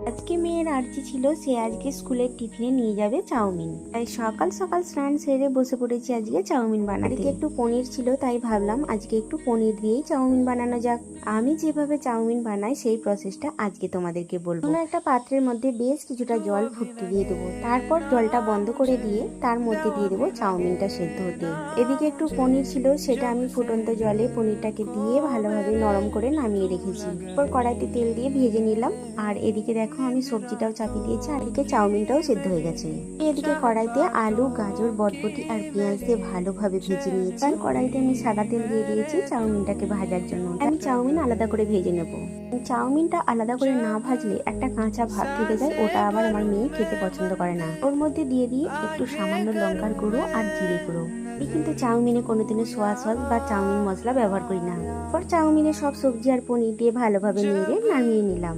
আজকে মেয়ের আর্জি ছিল, সে আজকে স্কুলের টিফিনে নিয়ে যাবে চাউমিন। তাই সকাল সকাল স্নান সেরে বসে পড়েছি আজকে চাউমিন বানাতে। একটু পনির ছিল, তাই ভাবলাম আজকে একটু পনির দিয়েই চাউমিন বানানো যাক। আমি যেভাবে চাউমিন বানাই সেই প্রসেসটা আজকে তোমাদেরকে বলবো। একটা পাত্রের মধ্যে বেশ কিছুটা জল ফুটতে দিয়ে দেবো, তারপর জলটা বন্ধ করে দিয়ে তার মধ্যে দিয়ে দেবো চাউমিনটা সেদ্ধ হতে। এদিকে একটু পনির ছিল, সেটা আমি ফুটন্ত জলে পনিরটাকে দিয়ে ভালোভাবে নরম করে নামিয়ে রেখেছি। এরপর কড়াইতে তেল দিয়ে ভেজে নিলাম। আর এদিকে দেখো আমি সবজিটাও চাপিয়ে দিয়েছি, আর এদিকে চাউমিনটাও সেদ্ধ হয়ে গেছে। এদিকে কড়াইতে আলু, গাজর, বটবটি আর পেঁয়াজ দিয়ে ভালোভাবে ভেজে নিয়েছি। আর কড়াইতে আমি সাদা তেল দিয়ে দিয়েছি চাউমিনটাকে ভাজার জন্য। আমি চাউমিন আলাদা করে ভেজে নেব। চাউমিনটা আলাদা করে না ভাজলে একটা কাঁচা ভাব থেকে যায়, ওটা আবার আমার মেয়ে খেতে পছন্দ করে না। ওর মধ্যে দিয়ে দিই একটু সামান্য লঙ্কার গুঁড়ো আর জিরে গুঁড়ো। আমি কিন্তু চাউমিনে কোনোদিনও সোয়া সস বা চাউমিন মশলা ব্যবহার করি না। পর চাউমিনে সব সবজি আর পনির দিয়ে ভালোভাবে নেড়ে নামিয়ে নিলাম।